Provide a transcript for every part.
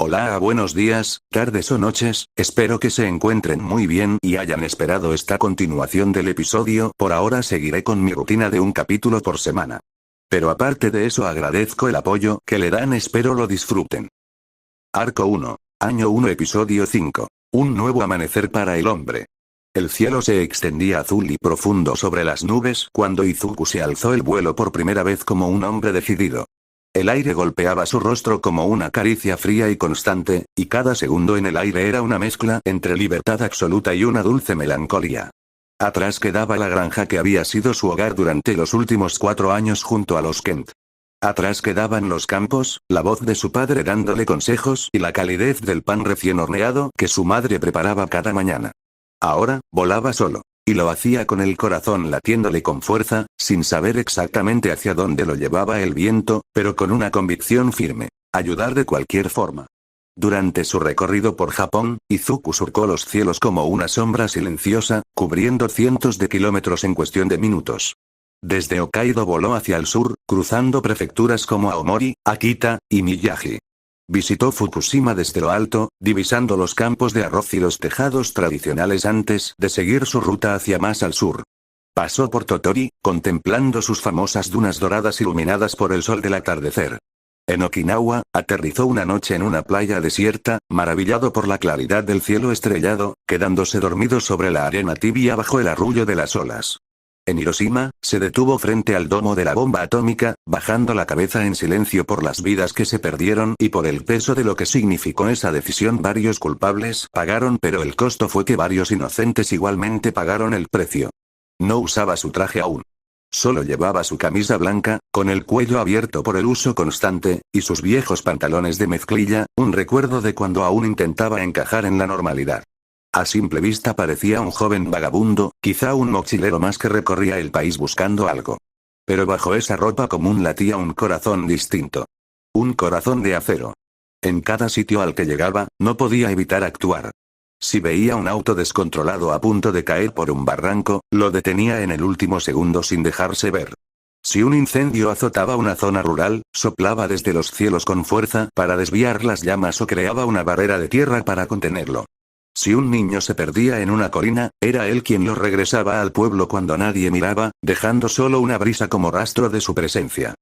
Hola, buenos días, tardes o noches, espero que se encuentren muy bien y hayan esperado esta continuación del episodio. Por ahora seguiré con mi rutina de un capítulo por semana. Pero aparte de eso agradezco el apoyo que le dan, espero lo disfruten. Arco 1. Año 1 Episodio 5. Un nuevo amanecer para el hombre. El cielo se extendía azul y profundo sobre las nubes cuando Izuku se alzó el vuelo por primera vez como un hombre decidido. El aire golpeaba su rostro como una caricia fría y constante, y cada segundo en el aire era una mezcla entre libertad absoluta y una dulce melancolía. Atrás quedaba la granja que había sido su hogar durante los últimos 4 años junto a los Kent. Atrás quedaban los campos, la voz de su padre dándole consejos y la calidez del pan recién horneado que su madre preparaba cada mañana. Ahora, volaba solo. Y lo hacía con el corazón latiéndole con fuerza, sin saber exactamente hacia dónde lo llevaba el viento, pero con una convicción firme: ayudar de cualquier forma. Durante su recorrido por Japón, Izuku surcó los cielos como una sombra silenciosa, cubriendo cientos de kilómetros en cuestión de minutos. Desde Hokkaido voló hacia el sur, cruzando prefecturas como Aomori, Akita, y Miyagi. Visitó Fukushima desde lo alto, divisando los campos de arroz y los tejados tradicionales antes de seguir su ruta hacia más al sur. Pasó por Totori, contemplando sus famosas dunas doradas iluminadas por el sol del atardecer. En Okinawa, aterrizó una noche en una playa desierta, maravillado por la claridad del cielo estrellado, quedándose dormido sobre la arena tibia bajo el arrullo de las olas. En Hiroshima, se detuvo frente al domo de la bomba atómica, bajando la cabeza en silencio por las vidas que se perdieron y por el peso de lo que significó esa decisión. Varios culpables pagaron, pero el costo fue que varios inocentes igualmente pagaron el precio. No usaba su traje aún. Solo llevaba su camisa blanca, con el cuello abierto por el uso constante, y sus viejos pantalones de mezclilla, un recuerdo de cuando aún intentaba encajar en la normalidad. A simple vista parecía un joven vagabundo, quizá un mochilero más que recorría el país buscando algo. Pero bajo esa ropa común latía un corazón distinto. Un corazón de acero. En cada sitio al que llegaba, no podía evitar actuar. Si veía un auto descontrolado a punto de caer por un barranco, lo detenía en el último segundo sin dejarse ver. Si un incendio azotaba una zona rural, soplaba desde los cielos con fuerza para desviar las llamas o creaba una barrera de tierra para contenerlo. Si un niño se perdía en una colina, era él quien lo regresaba al pueblo cuando nadie miraba, dejando solo una brisa como rastro de su presencia.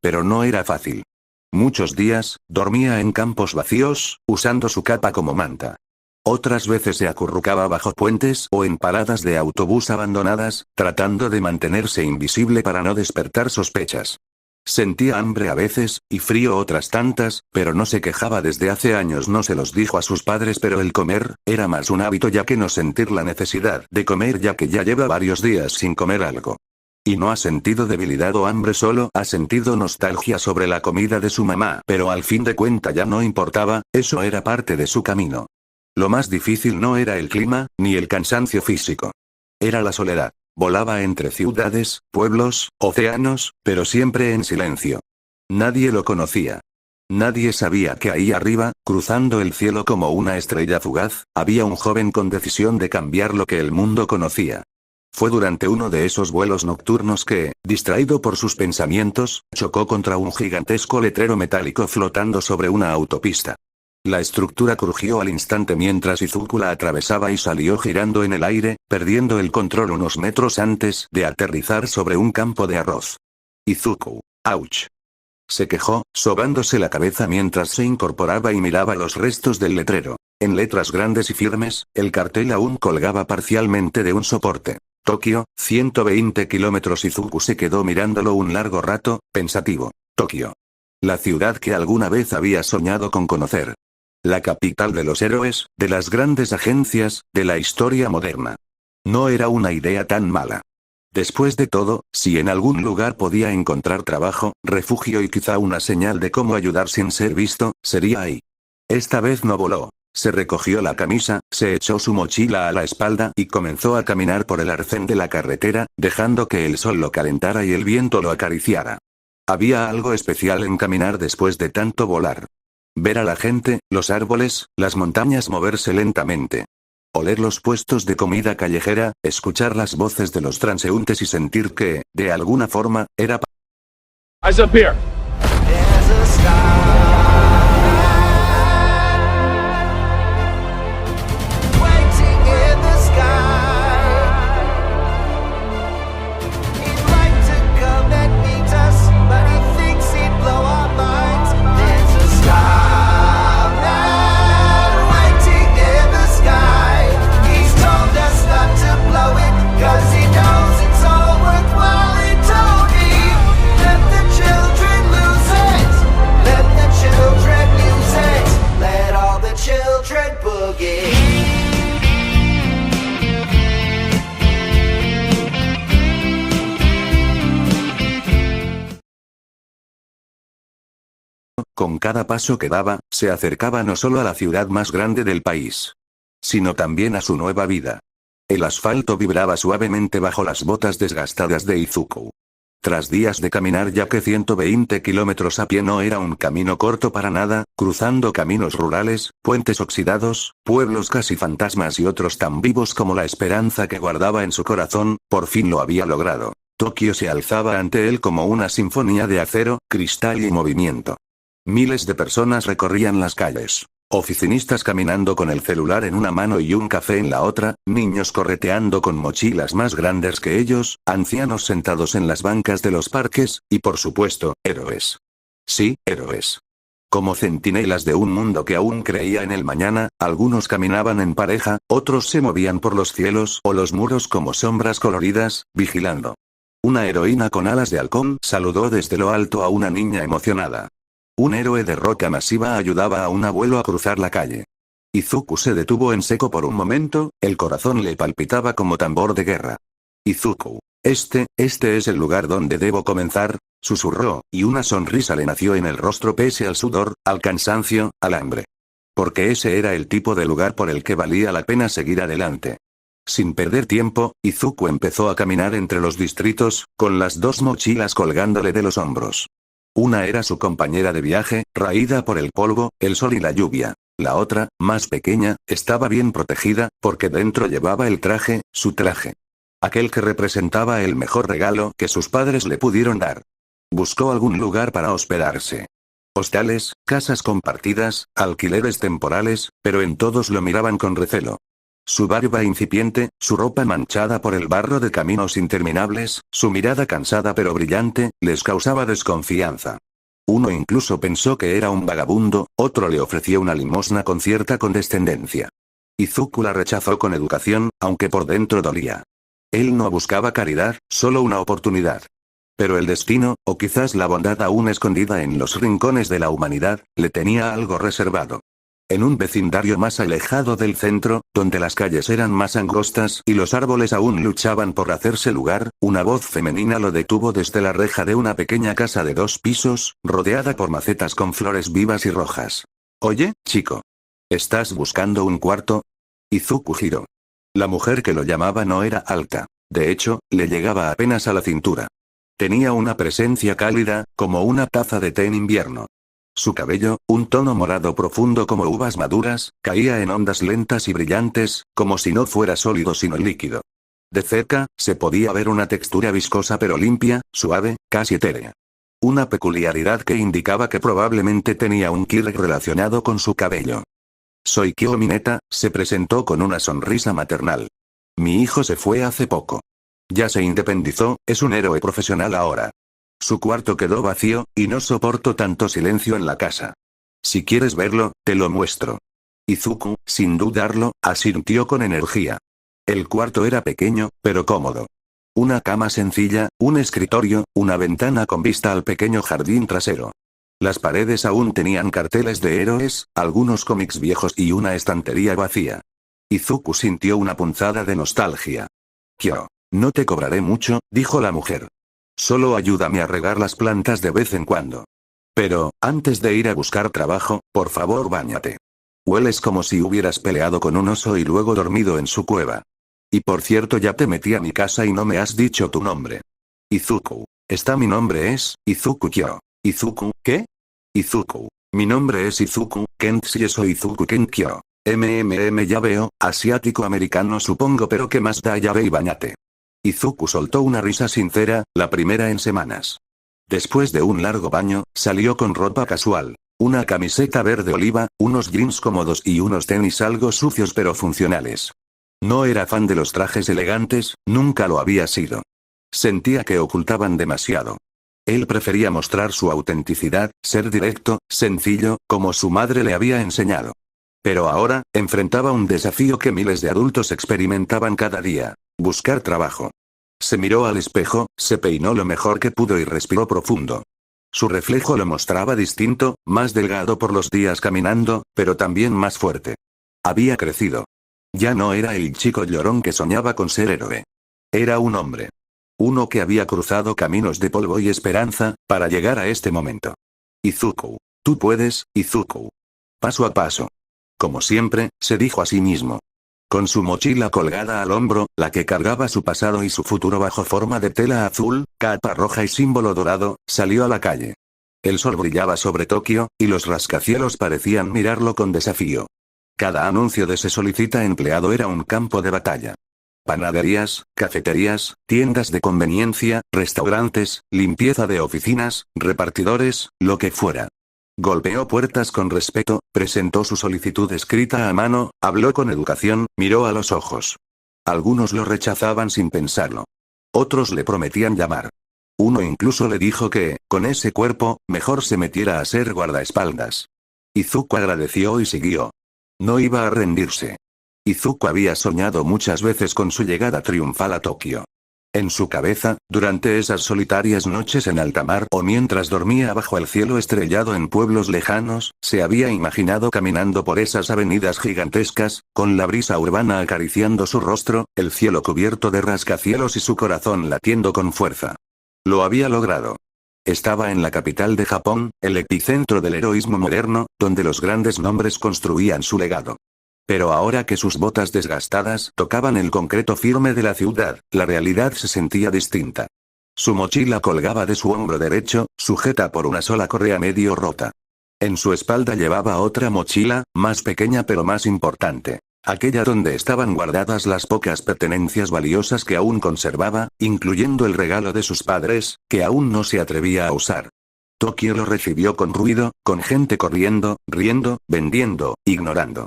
Pero no era fácil. Muchos días, dormía en campos vacíos, usando su capa como manta. Otras veces se acurrucaba bajo puentes o en paradas de autobús abandonadas, tratando de mantenerse invisible para no despertar sospechas. Sentía hambre a veces, y frío otras tantas, pero no se quejaba. Desde hace años no se los dijo a sus padres, pero el comer era más un hábito ya que no sentir la necesidad de comer, ya que ya lleva varios días sin comer algo. Y no ha sentido debilidad o hambre, solo ha sentido nostalgia sobre la comida de su mamá, pero al fin de cuentas ya no importaba, eso era parte de su camino. Lo más difícil no era el clima, ni el cansancio físico. Era la soledad. Volaba entre ciudades, pueblos, océanos, pero siempre en silencio. Nadie lo conocía. Nadie sabía que ahí arriba, cruzando el cielo como una estrella fugaz, había un joven con decisión de cambiar lo que el mundo conocía. Fue durante uno de esos vuelos nocturnos que, distraído por sus pensamientos, chocó contra un gigantesco letrero metálico flotando sobre una autopista. La estructura crujió al instante mientras Izuku la atravesaba y salió girando en el aire, perdiendo el control unos metros antes de aterrizar sobre un campo de arroz. Izuku. ¡Auch! Se quejó, sobándose la cabeza mientras se incorporaba y miraba los restos del letrero. En letras grandes y firmes, el cartel aún colgaba parcialmente de un soporte. Tokio, 120 kilómetros. Izuku se quedó mirándolo un largo rato, pensativo. Tokio. La ciudad que alguna vez había soñado con conocer. La capital de los héroes, de las grandes agencias, de la historia moderna. No era una idea tan mala. Después de todo, si en algún lugar podía encontrar trabajo, refugio y quizá una señal de cómo ayudar sin ser visto, sería ahí. Esta vez no voló. Se recogió la camisa, se echó su mochila a la espalda y comenzó a caminar por el arcén de la carretera, dejando que el sol lo calentara y el viento lo acariciara. Había algo especial en caminar después de tanto volar. Ver a la gente, los árboles, las montañas moverse lentamente. Oler los puestos de comida callejera, escuchar las voces de los transeúntes y sentir que, de alguna forma, era Eyes up here. Con cada paso que daba, se acercaba no solo a la ciudad más grande del país, sino también a su nueva vida. El asfalto vibraba suavemente bajo las botas desgastadas de Izuku. Tras días de caminar, ya que 120 kilómetros a pie no era un camino corto para nada, cruzando caminos rurales, puentes oxidados, pueblos casi fantasmas y otros tan vivos como la esperanza que guardaba en su corazón, por fin lo había logrado. Tokio se alzaba ante él como una sinfonía de acero, cristal y movimiento. Miles de personas recorrían las calles. Oficinistas caminando con el celular en una mano y un café en la otra, niños correteando con mochilas más grandes que ellos, ancianos sentados en las bancas de los parques, y por supuesto, héroes. Sí, héroes. Como centinelas de un mundo que aún creía en el mañana, algunos caminaban en pareja, otros se movían por los cielos o los muros como sombras coloridas, vigilando. Una heroína con alas de halcón saludó desde lo alto a una niña emocionada. Un héroe de roca masiva ayudaba a un abuelo a cruzar la calle. Izuku se detuvo en seco por un momento, el corazón le palpitaba como tambor de guerra. Izuku, este es el lugar donde debo comenzar, susurró, y una sonrisa le nació en el rostro pese al sudor, al cansancio, al hambre. Porque ese era el tipo de lugar por el que valía la pena seguir adelante. Sin perder tiempo, Izuku empezó a caminar entre los distritos, con las dos mochilas colgándole de los hombros. Una era su compañera de viaje, raída por el polvo, el sol y la lluvia. La otra, más pequeña, estaba bien protegida, porque dentro llevaba el traje, su traje. Aquel que representaba el mejor regalo que sus padres le pudieron dar. Buscó algún lugar para hospedarse. Hostales, casas compartidas, alquileres temporales, pero en todos lo miraban con recelo. Su barba incipiente, su ropa manchada por el barro de caminos interminables, su mirada cansada pero brillante, les causaba desconfianza. Uno incluso pensó que era un vagabundo, otro le ofreció una limosna con cierta condescendencia. Izuku la rechazó con educación, aunque por dentro dolía. Él no buscaba caridad, solo una oportunidad. Pero el destino, o quizás la bondad aún escondida en los rincones de la humanidad, le tenía algo reservado. En un vecindario más alejado del centro, donde las calles eran más angostas y los árboles aún luchaban por hacerse lugar, una voz femenina lo detuvo desde la reja de una pequeña casa de 2 pisos, rodeada por macetas con flores vivas y rojas. Oye, chico. ¿Estás buscando un cuarto? Izuku giró. La mujer que lo llamaba no era alta. De hecho, le llegaba apenas a la cintura. Tenía una presencia cálida, como una taza de té en invierno. Su cabello, un tono morado profundo como uvas maduras, caía en ondas lentas y brillantes, como si no fuera sólido sino líquido. De cerca, se podía ver una textura viscosa pero limpia, suave, casi etérea. Una peculiaridad que indicaba que probablemente tenía un quirk relacionado con su cabello. Soy Kyo Mineta, se presentó con una sonrisa maternal. Mi hijo se fue hace poco. Ya se independizó, es un héroe profesional ahora. Su cuarto quedó vacío, y no soporto tanto silencio en la casa. Si quieres verlo, te lo muestro. Izuku, sin dudarlo, asintió con energía. El cuarto era pequeño, pero cómodo. Una cama sencilla, un escritorio, una ventana con vista al pequeño jardín trasero. Las paredes aún tenían carteles de héroes, algunos cómics viejos y una estantería vacía. Izuku sintió una punzada de nostalgia. Kyo, no te cobraré mucho, dijo la mujer. Solo ayúdame a regar las plantas de vez en cuando. Pero, antes de ir a buscar trabajo, por favor báñate. Hueles como si hubieras peleado con un oso y luego dormido en su cueva. Y por cierto, ya te metí a mi casa y no me has dicho tu nombre. Izuku. Mi nombre es, Izuku Kyo. ¿Izuku, qué? Izuku. Mi nombre es Izuku, Kenshi soy Izuku Kenkyo. Ya veo, asiático americano supongo, pero ¿qué más da? Ya ve y bañate. Izuku soltó una risa sincera, la primera en semanas. Después de un largo baño, salió con ropa casual. Una camiseta verde oliva, unos jeans cómodos y unos tenis algo sucios pero funcionales. No era fan de los trajes elegantes, nunca lo había sido. Sentía que ocultaban demasiado. Él prefería mostrar su autenticidad, ser directo, sencillo, como su madre le había enseñado. Pero ahora, enfrentaba un desafío que miles de adultos experimentaban cada día: buscar trabajo. Se miró al espejo, se peinó lo mejor que pudo y respiró profundo. Su reflejo lo mostraba distinto, más delgado por los días caminando, pero también más fuerte. Había crecido. Ya no era el chico llorón que soñaba con ser héroe. Era un hombre. Uno que había cruzado caminos de polvo y esperanza, para llegar a este momento. Izuku. Tú puedes, Izuku. Paso a paso. Como siempre, se dijo a sí mismo. Con su mochila colgada al hombro, la que cargaba su pasado y su futuro bajo forma de tela azul, capa roja y símbolo dorado, salió a la calle. El sol brillaba sobre Tokio, y los rascacielos parecían mirarlo con desafío. Cada anuncio de "se solicita empleado" era un campo de batalla. Panaderías, cafeterías, tiendas de conveniencia, restaurantes, limpieza de oficinas, repartidores, lo que fuera. Golpeó puertas con respeto, presentó su solicitud escrita a mano, habló con educación, miró a los ojos. Algunos lo rechazaban sin pensarlo. Otros le prometían llamar. Uno incluso le dijo que, con ese cuerpo, mejor se metiera a ser guardaespaldas. Izuku agradeció y siguió. No iba a rendirse. Izuku había soñado muchas veces con su llegada triunfal a Tokio. En su cabeza, durante esas solitarias noches en alta mar o mientras dormía bajo el cielo estrellado en pueblos lejanos, se había imaginado caminando por esas avenidas gigantescas, con la brisa urbana acariciando su rostro, el cielo cubierto de rascacielos y su corazón latiendo con fuerza. Lo había logrado. Estaba en la capital de Japón, el epicentro del heroísmo moderno, donde los grandes nombres construían su legado. Pero ahora que sus botas desgastadas tocaban el concreto firme de la ciudad, la realidad se sentía distinta. Su mochila colgaba de su hombro derecho, sujeta por una sola correa medio rota. En su espalda llevaba otra mochila, más pequeña pero más importante. Aquella donde estaban guardadas las pocas pertenencias valiosas que aún conservaba, incluyendo el regalo de sus padres, que aún no se atrevía a usar. Tokio lo recibió con ruido, con gente corriendo, riendo, vendiendo, ignorando.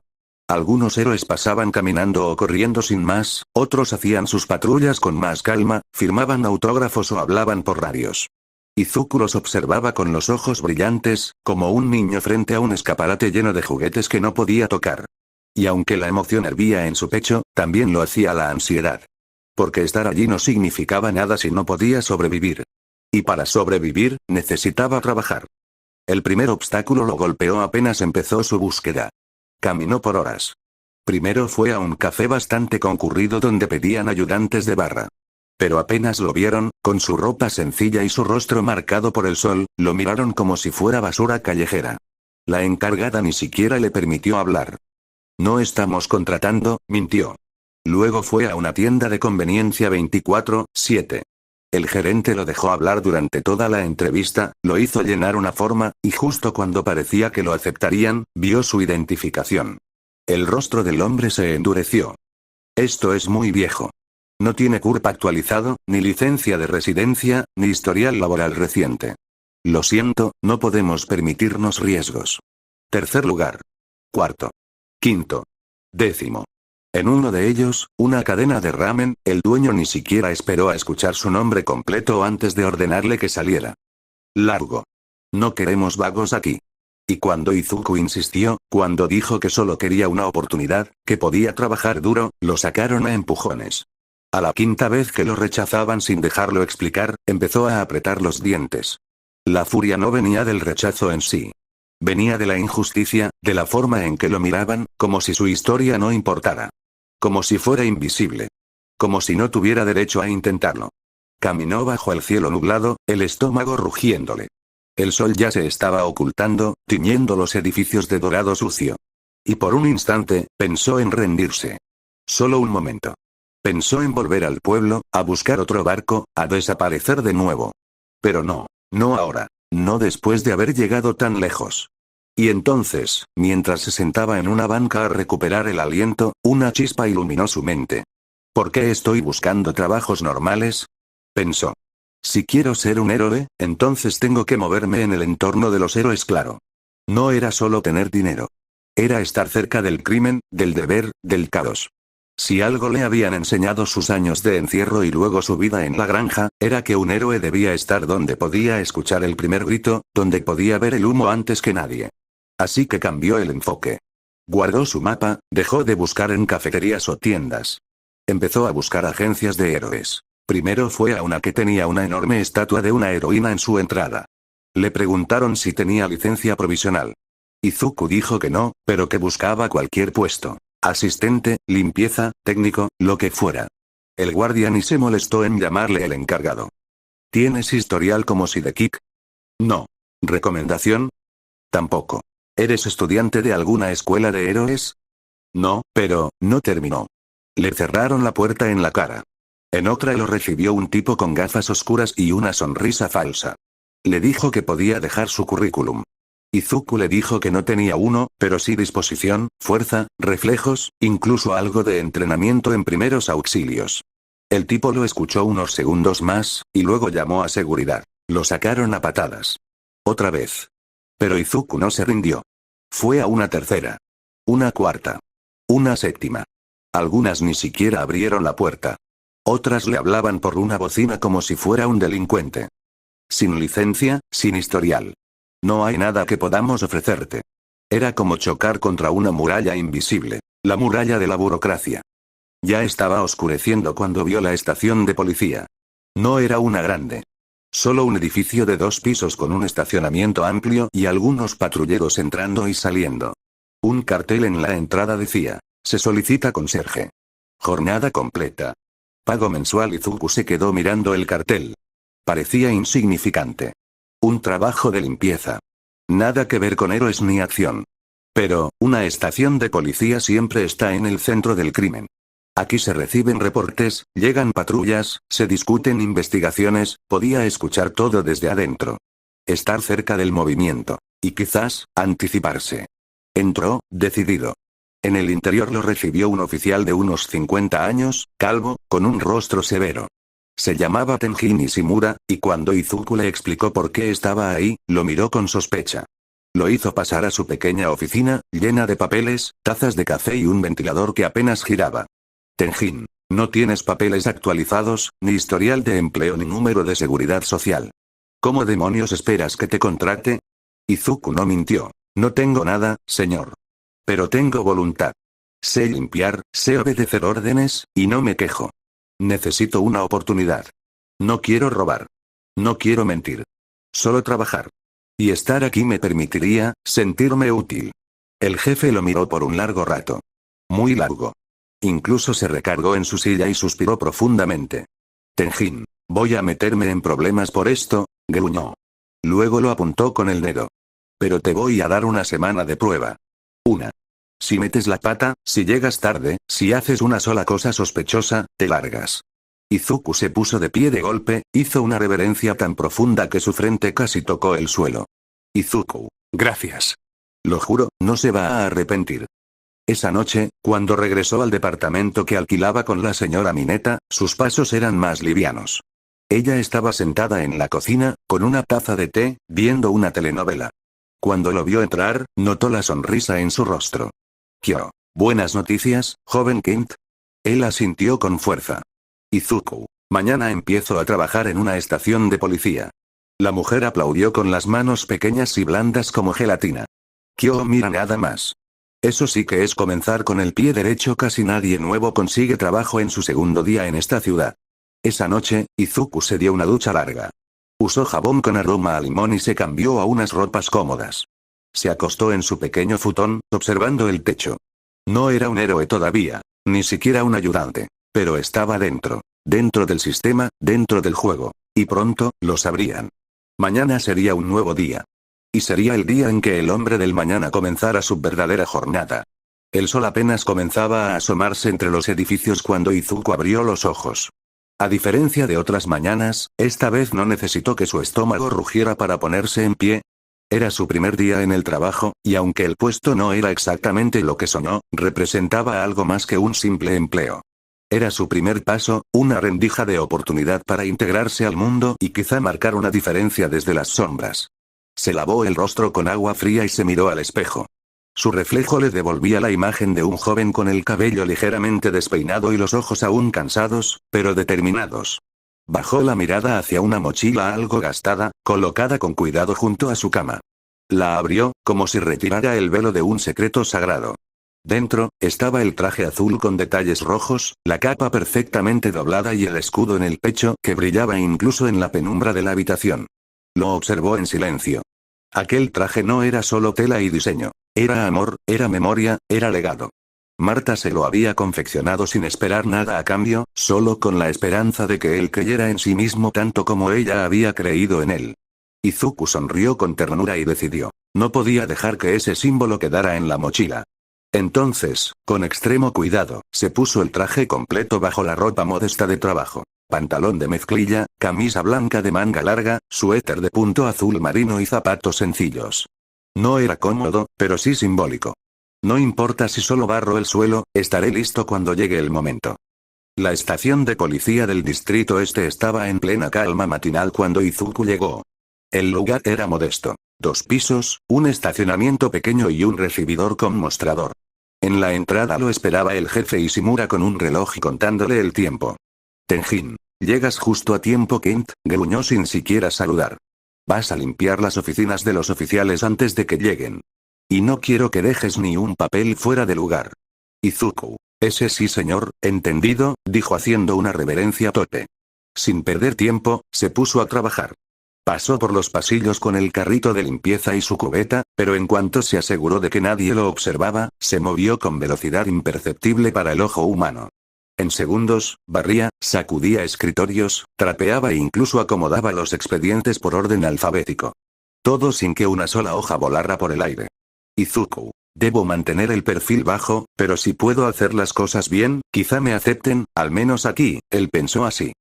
Algunos héroes pasaban caminando o corriendo sin más, otros hacían sus patrullas con más calma, firmaban autógrafos o hablaban por radios. Izuku los observaba con los ojos brillantes, como un niño frente a un escaparate lleno de juguetes que no podía tocar. Y aunque la emoción hervía en su pecho, también lo hacía la ansiedad. Porque estar allí no significaba nada si no podía sobrevivir. Y para sobrevivir, necesitaba trabajar. El primer obstáculo lo golpeó apenas empezó su búsqueda. Caminó por horas. Primero fue a un café bastante concurrido donde pedían ayudantes de barra. Pero apenas lo vieron, con su ropa sencilla y su rostro marcado por el sol, lo miraron como si fuera basura callejera. La encargada ni siquiera le permitió hablar. No estamos contratando, mintió. Luego fue a una tienda de conveniencia 24/7. El gerente lo dejó hablar durante toda la entrevista, lo hizo llenar una forma, y justo cuando parecía que lo aceptarían, vio su identificación. El rostro del hombre se endureció. Esto es muy viejo. No tiene CURP actualizado, ni licencia de residencia, ni historial laboral reciente. Lo siento, no podemos permitirnos riesgos. Tercer lugar. Cuarto. Quinto. Décimo. En uno de ellos, una cadena de ramen, el dueño ni siquiera esperó a escuchar su nombre completo antes de ordenarle que saliera. Largo. No queremos vagos aquí. Y cuando Izuku insistió, cuando dijo que solo quería una oportunidad, que podía trabajar duro, lo sacaron a empujones. A la quinta vez que lo rechazaban sin dejarlo explicar, empezó a apretar los dientes. La furia no venía del rechazo en sí. Venía de la injusticia, de la forma en que lo miraban, como si su historia no importara. Como si fuera invisible. Como si no tuviera derecho a intentarlo. Caminó bajo el cielo nublado, el estómago rugiéndole. El sol ya se estaba ocultando, tiñendo los edificios de dorado sucio. Y por un instante, pensó en rendirse. Solo un momento. Pensó en volver al pueblo, a buscar otro barco, a desaparecer de nuevo. Pero no, no ahora, no después de haber llegado tan lejos. Y entonces, mientras se sentaba en una banca a recuperar el aliento, una chispa iluminó su mente. ¿Por qué estoy buscando trabajos normales? Pensó. Si quiero ser un héroe, entonces tengo que moverme en el entorno de los héroes, claro. No era solo tener dinero. Era estar cerca del crimen, del deber, del caos. Si algo le habían enseñado sus años de encierro y luego su vida en la granja, era que un héroe debía estar donde podía escuchar el primer grito, donde podía ver el humo antes que nadie. Así que cambió el enfoque. Guardó su mapa, dejó de buscar en cafeterías o tiendas. Empezó a buscar agencias de héroes. Primero fue a una que tenía una enorme estatua de una heroína en su entrada. Le preguntaron si tenía licencia provisional. Izuku dijo que no, pero que buscaba cualquier puesto. Asistente, limpieza, técnico, lo que fuera. El guardia ni se molestó en llamarle el encargado. ¿Tienes historial como si de kick? No. ¿Recomendación? Tampoco. ¿Eres estudiante de alguna escuela de héroes? No, pero, no terminó. Le cerraron la puerta en la cara. En otra lo recibió un tipo con gafas oscuras y una sonrisa falsa. Le dijo que podía dejar su currículum. Izuku le dijo que no tenía uno, pero sí disposición, fuerza, reflejos, incluso algo de entrenamiento en primeros auxilios. El tipo lo escuchó unos segundos más, y luego llamó a seguridad. Lo sacaron a patadas. Otra vez. Pero Izuku no se rindió. Fue a una tercera. Una cuarta. Una séptima. Algunas ni siquiera abrieron la puerta. Otras le hablaban por una bocina como si fuera un delincuente. Sin licencia, sin historial. No hay nada que podamos ofrecerte. Era como chocar contra una muralla invisible. La muralla de la burocracia. Ya estaba oscureciendo cuando vio la estación de policía. No era una grande. Solo un edificio de 2 pisos con un estacionamiento amplio y algunos patrulleros entrando y saliendo. Un cartel en la entrada decía: se solicita conserje. Jornada completa. Pago mensual. Izuku se quedó mirando el cartel. Parecía insignificante. Un trabajo de limpieza. Nada que ver con héroes ni acción. Pero, una estación de policía siempre está en el centro del crimen. Aquí se reciben reportes, llegan patrullas, se discuten investigaciones, podía escuchar todo desde adentro. Estar cerca del movimiento. Y quizás, anticiparse. Entró, decidido. En el interior lo recibió un oficial de unos 50 años, calvo, con un rostro severo. Se llamaba Tenjin Ishimura, y cuando Izuku le explicó por qué estaba ahí, lo miró con sospecha. Lo hizo pasar a su pequeña oficina, llena de papeles, tazas de café y un ventilador que apenas giraba. Tenjin, no tienes papeles actualizados, ni historial de empleo ni número de seguridad social. ¿Cómo demonios esperas que te contrate? Izuku no mintió. No tengo nada, señor. Pero tengo voluntad. Sé limpiar, sé obedecer órdenes, y no me quejo. Necesito una oportunidad. No quiero robar. No quiero mentir. Solo trabajar. Y estar aquí me permitiría sentirme útil. El jefe lo miró por un largo rato. Muy largo. Incluso se recargó en su silla y suspiró profundamente. Tenjin, voy a meterme en problemas por esto, gruñó. Luego lo apuntó con el dedo. Pero te voy a dar una semana de prueba. Una. Si metes la pata, si llegas tarde, si haces una sola cosa sospechosa, te largas. Izuku se puso de pie de golpe, hizo una reverencia tan profunda que su frente casi tocó el suelo. Izuku, gracias. Lo juro, no se va a arrepentir. Esa noche, cuando regresó al departamento que alquilaba con la señora Mineta, sus pasos eran más livianos. Ella estaba sentada en la cocina, con una taza de té, viendo una telenovela. Cuando lo vio entrar, notó la sonrisa en su rostro. Kyo, buenas noticias, joven Kent. Él asintió con fuerza. Izuku, mañana empiezo a trabajar en una estación de policía. La mujer aplaudió con las manos pequeñas y blandas como gelatina. Kyo mira nada más. Eso sí que es comenzar con el pie derecho. Casi nadie nuevo consigue trabajo en su segundo día en esta ciudad. Esa noche, Izuku se dio una ducha larga. Usó jabón con aroma a limón y se cambió a unas ropas cómodas. Se acostó en su pequeño futón, observando el techo. No era un héroe todavía, ni siquiera un ayudante, pero estaba dentro del sistema, dentro del juego, y pronto, lo sabrían. Mañana sería un nuevo día. Y sería el día en que el hombre del mañana comenzara su verdadera jornada. El sol apenas comenzaba a asomarse entre los edificios cuando Izuku abrió los ojos. A diferencia de otras mañanas, esta vez no necesitó que su estómago rugiera para ponerse en pie. Era su primer día en el trabajo, y aunque el puesto no era exactamente lo que soñó, representaba algo más que un simple empleo. Era su primer paso, una rendija de oportunidad para integrarse al mundo y quizá marcar una diferencia desde las sombras. Se lavó el rostro con agua fría y se miró al espejo. Su reflejo le devolvía la imagen de un joven con el cabello ligeramente despeinado y los ojos aún cansados, pero determinados. Bajó la mirada hacia una mochila algo gastada, colocada con cuidado junto a su cama. La abrió, como si retirara el velo de un secreto sagrado. Dentro, estaba el traje azul con detalles rojos, la capa perfectamente doblada y el escudo en el pecho que brillaba incluso en la penumbra de la habitación. Lo observó en silencio. Aquel traje no era solo tela y diseño. Era amor, era memoria, era legado. Marta se lo había confeccionado sin esperar nada a cambio, solo con la esperanza de que él creyera en sí mismo tanto como ella había creído en él. Izuku sonrió con ternura y decidió. No podía dejar que ese símbolo quedara en la mochila. Entonces, con extremo cuidado, se puso el traje completo bajo la ropa modesta de trabajo. Pantalón de mezclilla, camisa blanca de manga larga, suéter de punto azul marino y zapatos sencillos. No era cómodo, pero sí simbólico. No importa si solo barro el suelo, estaré listo cuando llegue el momento. La estación de policía del distrito este estaba en plena calma matinal cuando Izuku llegó. El lugar era modesto. 2 pisos, un estacionamiento pequeño y un recibidor con mostrador. En la entrada lo esperaba el jefe Ishimura con un reloj contándole el tiempo. Tenjin, llegas justo a tiempo. Kent gruñó sin siquiera saludar. Vas a limpiar las oficinas de los oficiales antes de que lleguen. Y no quiero que dejes ni un papel fuera de lugar. Izuku. Ese sí señor, entendido, dijo haciendo una reverencia tope. Sin perder tiempo, se puso a trabajar. Pasó por los pasillos con el carrito de limpieza y su cubeta, pero en cuanto se aseguró de que nadie lo observaba, se movió con velocidad imperceptible para el ojo humano. En segundos, barría, sacudía escritorios, trapeaba e incluso acomodaba los expedientes por orden alfabético. Todo sin que una sola hoja volara por el aire. Izuku. Debo mantener el perfil bajo, pero si puedo hacer las cosas bien, quizá me acepten, al menos aquí, él pensó así.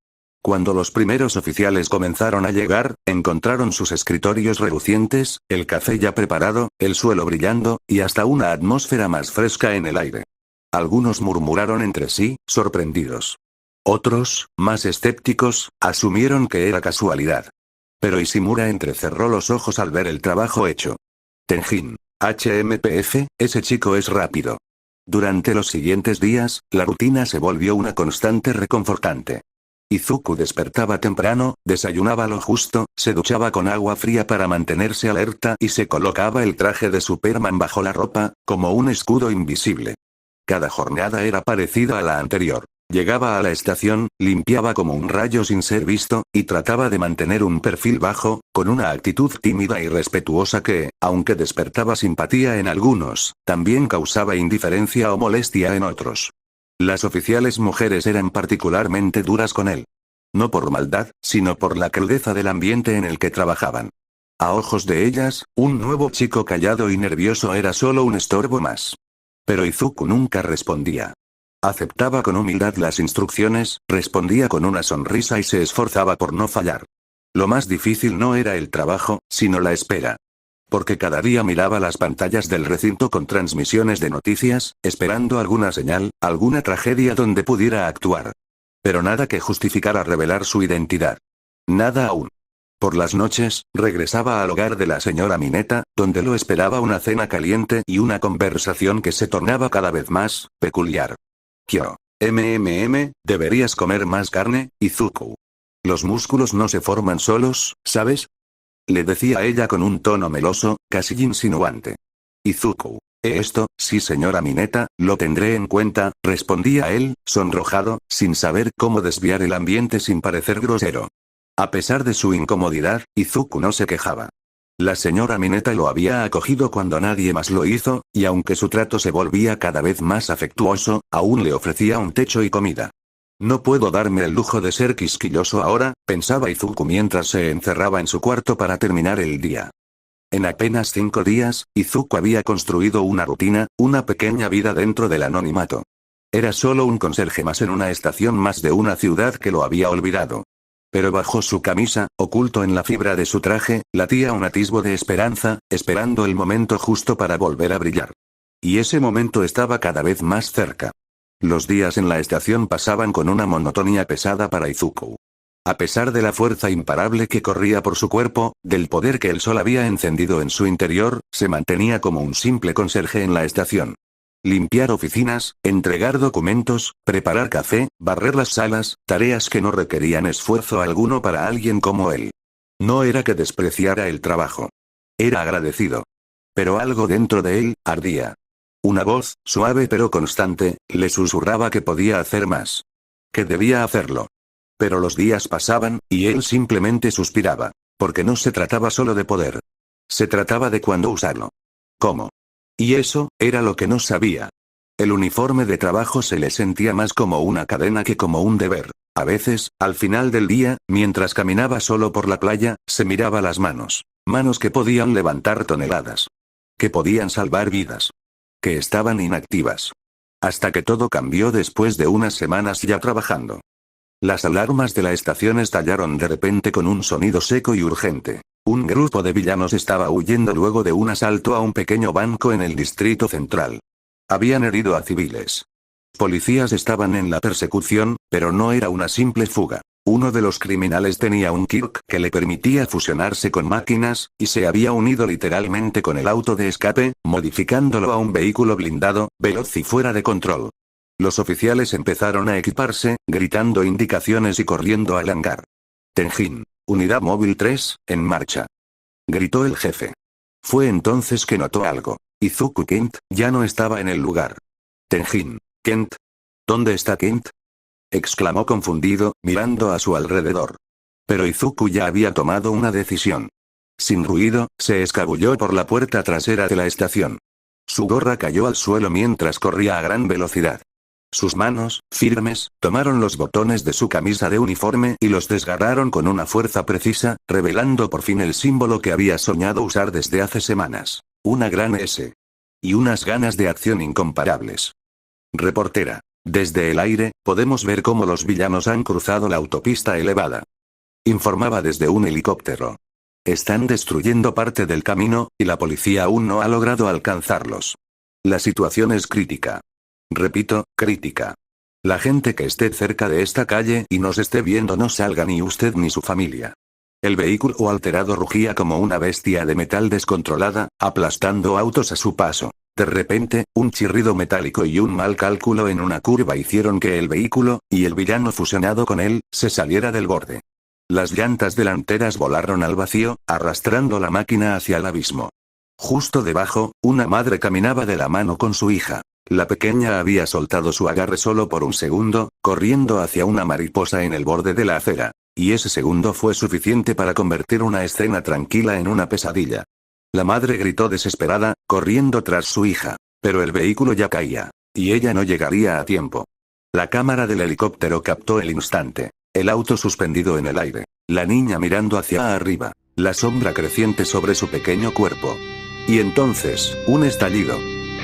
Cuando los primeros oficiales comenzaron a llegar, encontraron sus escritorios relucientes, el café ya preparado, el suelo brillando, y hasta una atmósfera más fresca en el aire. Algunos murmuraron entre sí, sorprendidos. Otros, más escépticos, asumieron que era casualidad. Pero Ishimura entrecerró los ojos al ver el trabajo hecho. Tenjin. HMPF, ese chico es rápido. Durante los siguientes días, la rutina se volvió una constante reconfortante. Izuku despertaba temprano, desayunaba lo justo, se duchaba con agua fría para mantenerse alerta y se colocaba el traje de Superman bajo la ropa, como un escudo invisible. Cada jornada era parecida a la anterior. Llegaba a la estación, limpiaba como un rayo sin ser visto, y trataba de mantener un perfil bajo, con una actitud tímida y respetuosa que, aunque despertaba simpatía en algunos, también causaba indiferencia o molestia en otros. Las oficiales mujeres eran particularmente duras con él. No por maldad, sino por la crudeza del ambiente en el que trabajaban. A ojos de ellas, un nuevo chico callado y nervioso era solo un estorbo más. Pero Izuku nunca respondía. Aceptaba con humildad las instrucciones, respondía con una sonrisa y se esforzaba por no fallar. Lo más difícil no era el trabajo, sino la espera. Porque cada día miraba las pantallas del recinto con transmisiones de noticias, esperando alguna señal, alguna tragedia donde pudiera actuar. Pero nada que justificara revelar su identidad. Nada aún. Por las noches, regresaba al hogar de la señora Mineta, donde lo esperaba una cena caliente y una conversación que se tornaba cada vez más peculiar. Kyo. Deberías comer más carne, Izuku. Los músculos no se forman solos, ¿sabes? Le decía ella con un tono meloso, casi insinuante. Izuku. Esto, sí señora Mineta, lo tendré en cuenta, respondía él, sonrojado, sin saber cómo desviar el ambiente sin parecer grosero. A pesar de su incomodidad, Izuku no se quejaba. La señora Mineta lo había acogido cuando nadie más lo hizo, y aunque su trato se volvía cada vez más afectuoso, aún le ofrecía un techo y comida. No puedo darme el lujo de ser quisquilloso ahora, pensaba Izuku mientras se encerraba en su cuarto para terminar el día. En apenas 5 días, Izuku había construido una rutina, una pequeña vida dentro del anonimato. Era solo un conserje más en una estación más de una ciudad que lo había olvidado. Pero bajo su camisa, oculto en la fibra de su traje, latía un atisbo de esperanza, esperando el momento justo para volver a brillar. Y ese momento estaba cada vez más cerca. Los días en la estación pasaban con una monotonía pesada para Izuku. A pesar de la fuerza imparable que corría por su cuerpo, del poder que el sol había encendido en su interior, se mantenía como un simple conserje en la estación. Limpiar oficinas, entregar documentos, preparar café, barrer las salas, tareas que no requerían esfuerzo alguno para alguien como él. No era que despreciara el trabajo. Era agradecido. Pero algo dentro de él, ardía. Una voz, suave pero constante, le susurraba que podía hacer más. Que debía hacerlo. Pero los días pasaban, y él simplemente suspiraba. Porque no se trataba solo de poder. Se trataba de cuándo usarlo. ¿Cómo? Y eso, era lo que no sabía. El uniforme de trabajo se le sentía más como una cadena que como un deber. A veces, al final del día, mientras caminaba solo por la playa, se miraba las manos. Manos que podían levantar toneladas. Que podían salvar vidas. Que estaban inactivas. Hasta que todo cambió después de unas semanas ya trabajando. Las alarmas de la estación estallaron de repente con un sonido seco y urgente. Un grupo de villanos estaba huyendo luego de un asalto a un pequeño banco en el Distrito Central. Habían herido a civiles. Policías estaban en la persecución, pero no era una simple fuga. Uno de los criminales tenía un Kirk que le permitía fusionarse con máquinas, y se había unido literalmente con el auto de escape, modificándolo a un vehículo blindado, veloz y fuera de control. Los oficiales empezaron a equiparse, gritando indicaciones y corriendo al hangar. Tenjin, Unidad Móvil 3, en marcha. Gritó el jefe. Fue entonces que notó algo. Izuku Kent ya no estaba en el lugar. Tenjin. ¿Kent? ¿Dónde está Kent? Exclamó confundido, mirando a su alrededor. Pero Izuku ya había tomado una decisión. Sin ruido, se escabulló por la puerta trasera de la estación. Su gorra cayó al suelo mientras corría a gran velocidad. Sus manos, firmes, tomaron los botones de su camisa de uniforme y los desgarraron con una fuerza precisa, revelando por fin el símbolo que había soñado usar desde hace semanas. Una gran S. Y unas ganas de acción incomparables. Reportera. Desde el aire, podemos ver cómo los villanos han cruzado la autopista elevada. Informaba desde un helicóptero. Están destruyendo parte del camino, y la policía aún no ha logrado alcanzarlos. La situación es crítica. Repito, crítica. La gente que esté cerca de esta calle y nos esté viendo no salga ni usted ni su familia. El vehículo alterado rugía como una bestia de metal descontrolada, aplastando autos a su paso. De repente, un chirrido metálico y un mal cálculo en una curva hicieron que el vehículo, y el villano fusionado con él, se saliera del borde. Las llantas delanteras volaron al vacío, arrastrando la máquina hacia el abismo. Justo debajo, una madre caminaba de la mano con su hija. La pequeña había soltado su agarre solo por un segundo, corriendo hacia una mariposa en el borde de la acera. Y ese segundo fue suficiente para convertir una escena tranquila en una pesadilla. La madre gritó desesperada, corriendo tras su hija. Pero el vehículo ya caía. Y ella no llegaría a tiempo. La cámara del helicóptero captó el instante. El auto suspendido en el aire. La niña mirando hacia arriba. La sombra creciente sobre su pequeño cuerpo. Y entonces, un estallido.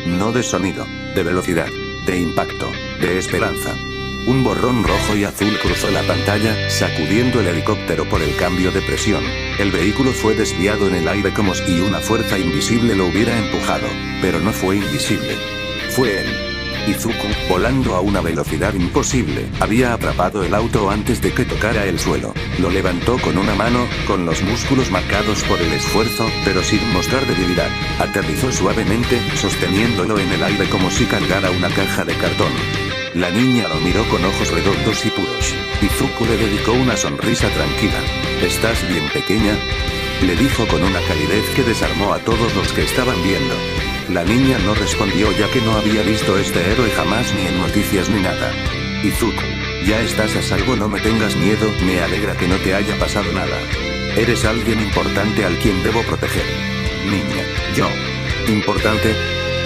No de sonido, de velocidad, de impacto, de esperanza. Un borrón rojo y azul cruzó la pantalla, sacudiendo el helicóptero por el cambio de presión. El vehículo fue desviado en el aire como si una fuerza invisible lo hubiera empujado, pero no fue invisible. Fue él. Izuku, volando a una velocidad imposible, había atrapado el auto antes de que tocara el suelo. Lo levantó con una mano, con los músculos marcados por el esfuerzo, pero sin mostrar debilidad. Aterrizó suavemente, sosteniéndolo en el aire como si cargara una caja de cartón. La niña lo miró con ojos redondos y puros. Izuku le dedicó una sonrisa tranquila. ¿Estás bien, pequeña?, le dijo con una calidez que desarmó a todos los que estaban viendo. La niña no respondió ya que no había visto este héroe jamás ni en noticias ni nada. Izuku, ya estás a salvo, no me tengas miedo, me alegra que no te haya pasado nada. Eres alguien importante al quien debo proteger. Niña, yo. ¿Importante?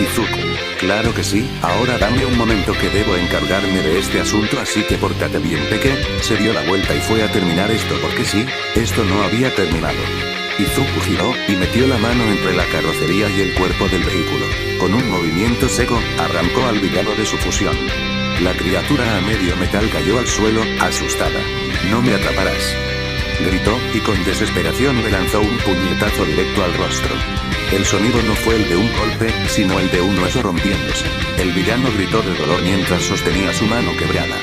Izuku, claro que sí, ahora dame un momento que debo encargarme de este asunto, así que pórtate bien, peque. Se dio la vuelta y fue a terminar esto porque sí, esto no había terminado. Izuku giró, y metió la mano entre la carrocería y el cuerpo del vehículo. Con un movimiento seco, arrancó al villano de su fusión. La criatura a medio metal cayó al suelo, asustada. No me atraparás, gritó, y con desesperación le lanzó un puñetazo directo al rostro. El sonido no fue el de un golpe, sino el de un hueso rompiéndose. El villano gritó de dolor mientras sostenía su mano quebrada.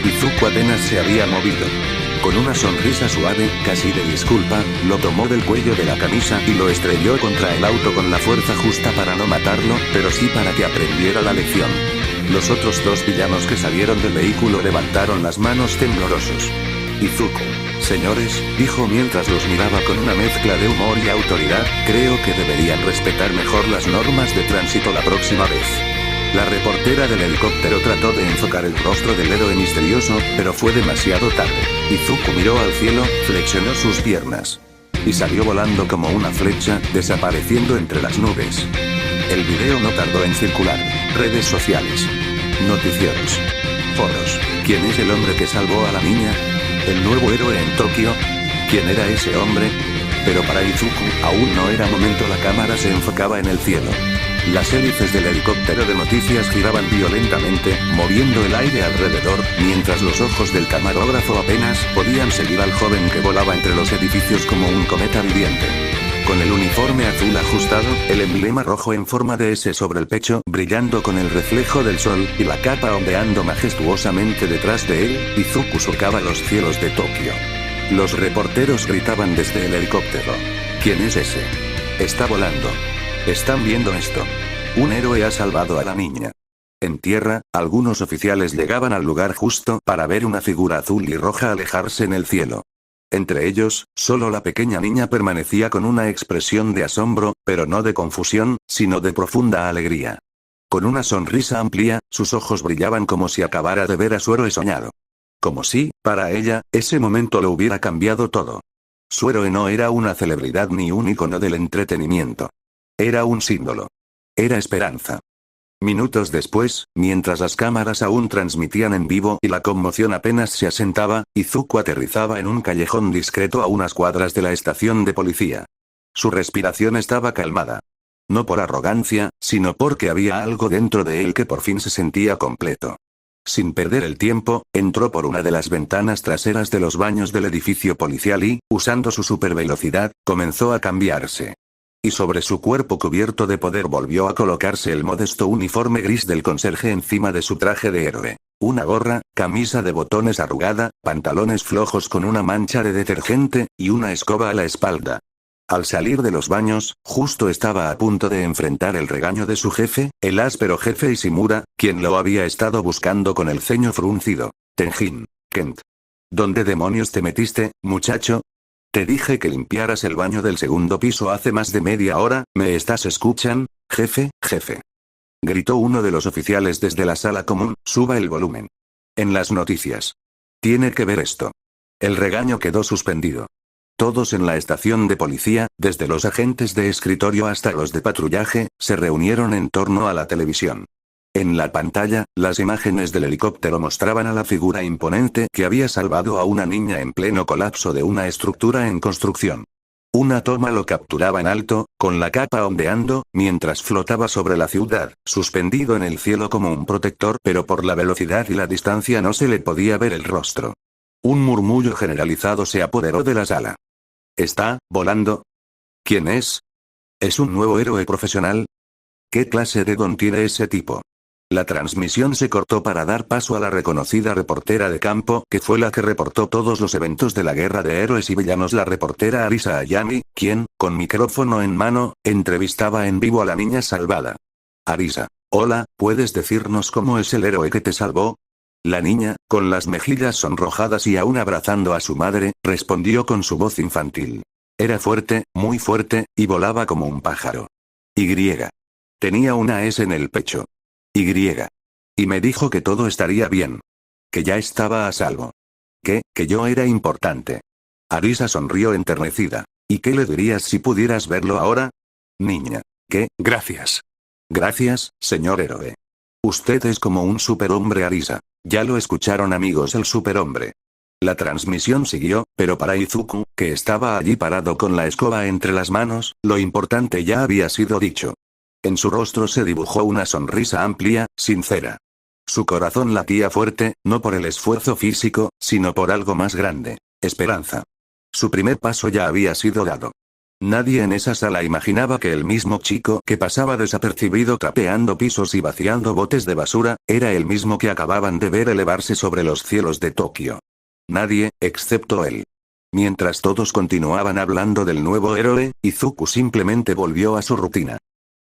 Izuku apenas se había movido. Con una sonrisa suave, casi de disculpa, lo tomó del cuello de la camisa y lo estrelló contra el auto con la fuerza justa para no matarlo, pero sí para que aprendiera la lección. Los otros dos villanos que salieron del vehículo levantaron las manos temblorosos. Izuku, señores, dijo mientras los miraba con una mezcla de humor y autoridad, creo que deberían respetar mejor las normas de tránsito la próxima vez. La reportera del helicóptero trató de enfocar el rostro del héroe misterioso, pero fue demasiado tarde. Izuku miró al cielo, flexionó sus piernas. Y salió volando como una flecha, desapareciendo entre las nubes. El video no tardó en circular. Redes sociales. Noticieros. Foros. ¿Quién es el hombre que salvó a la niña? ¿El nuevo héroe en Tokio? ¿Quién era ese hombre? Pero para Izuku, aún no era momento. La cámara se enfocaba en el cielo. Las hélices del helicóptero de noticias giraban violentamente, moviendo el aire alrededor, mientras los ojos del camarógrafo apenas podían seguir al joven que volaba entre los edificios como un cometa viviente. Con el uniforme azul ajustado, el emblema rojo en forma de S sobre el pecho brillando con el reflejo del sol, y la capa ondeando majestuosamente detrás de él, Izuku surcaba los cielos de Tokio. Los reporteros gritaban desde el helicóptero. ¿Quién es ese? Está volando. ¿Están viendo esto? Un héroe ha salvado a la niña. En tierra, algunos oficiales llegaban al lugar justo para ver una figura azul y roja alejarse en el cielo. Entre ellos, solo la pequeña niña permanecía con una expresión de asombro, pero no de confusión, sino de profunda alegría. Con una sonrisa amplia, sus ojos brillaban como si acabara de ver a su héroe soñado. Como si, para ella, ese momento lo hubiera cambiado todo. Su héroe no era una celebridad ni un ícono del entretenimiento. Era un símbolo. Era esperanza. Minutos después, mientras las cámaras aún transmitían en vivo y la conmoción apenas se asentaba, Izuku aterrizaba en un callejón discreto a unas cuadras de la estación de policía. Su respiración estaba calmada. No por arrogancia, sino porque había algo dentro de él que por fin se sentía completo. Sin perder el tiempo, entró por una de las ventanas traseras de los baños del edificio policial y, usando su supervelocidad, comenzó a cambiarse. Y sobre su cuerpo cubierto de poder volvió a colocarse el modesto uniforme gris del conserje encima de su traje de héroe. Una gorra, camisa de botones arrugada, pantalones flojos con una mancha de detergente, y una escoba a la espalda. Al salir de los baños, justo estaba a punto de enfrentar el regaño de su jefe, el áspero jefe Ishimura, quien lo había estado buscando con el ceño fruncido. Tenjin. Kent. ¿Dónde demonios te metiste, muchacho? Te dije que limpiaras el baño del segundo piso hace más de media hora, ¿me estás escuchan? Jefe, jefe. Gritó uno de los oficiales desde la sala común, suba el volumen. En las noticias. Tiene que ver esto. El regaño quedó suspendido. Todos en la estación de policía, desde los agentes de escritorio hasta los de patrullaje, se reunieron en torno a la televisión. En la pantalla, las imágenes del helicóptero mostraban a la figura imponente que había salvado a una niña en pleno colapso de una estructura en construcción. Una toma lo capturaba en alto, con la capa ondeando, mientras flotaba sobre la ciudad, suspendido en el cielo como un protector, pero por la velocidad y la distancia no se le podía ver el rostro. Un murmullo generalizado se apoderó de la sala. ¿Está volando? ¿Quién es? ¿Es un nuevo héroe profesional? ¿Qué clase de don tiene ese tipo? La transmisión se cortó para dar paso a la reconocida reportera de campo, que fue la que reportó todos los eventos de la guerra de héroes y villanos, la reportera Arisa Ayami, quien, con micrófono en mano, entrevistaba en vivo a la niña salvada. Arisa. Hola, ¿puedes decirnos cómo es el héroe que te salvó? La niña, con las mejillas sonrojadas y aún abrazando a su madre, respondió con su voz infantil. Era fuerte, muy fuerte, y volaba como un pájaro. Y. Tenía una S en el pecho. Y. Y me dijo que todo estaría bien. Que ya estaba a salvo. Que yo era importante. Arisa sonrió enternecida. ¿Y qué le dirías si pudieras verlo ahora? Niña. Gracias. Gracias, señor héroe. Usted es como un superhombre, Arisa. Ya lo escucharon, amigos, el superhombre. La transmisión siguió, pero para Izuku, que estaba allí parado con la escoba entre las manos, lo importante ya había sido dicho. En su rostro se dibujó una sonrisa amplia, sincera. Su corazón latía fuerte, no por el esfuerzo físico, sino por algo más grande: esperanza. Su primer paso ya había sido dado. Nadie en esa sala imaginaba que el mismo chico que pasaba desapercibido trapeando pisos y vaciando botes de basura, era el mismo que acababan de ver elevarse sobre los cielos de Tokio. Nadie, excepto él. Mientras todos continuaban hablando del nuevo héroe, Izuku simplemente volvió a su rutina.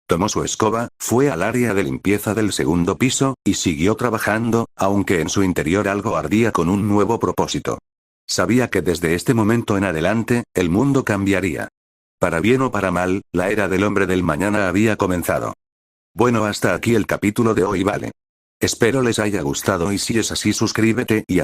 Tomó su escoba, fue al área de limpieza del segundo piso, y siguió trabajando, aunque en su interior algo ardía con un nuevo propósito. Sabía que desde este momento en adelante, el mundo cambiaría. Para bien o para mal, la era del hombre del mañana había comenzado. Bueno, hasta aquí el capítulo de hoy, vale. Espero les haya gustado y si es así suscríbete y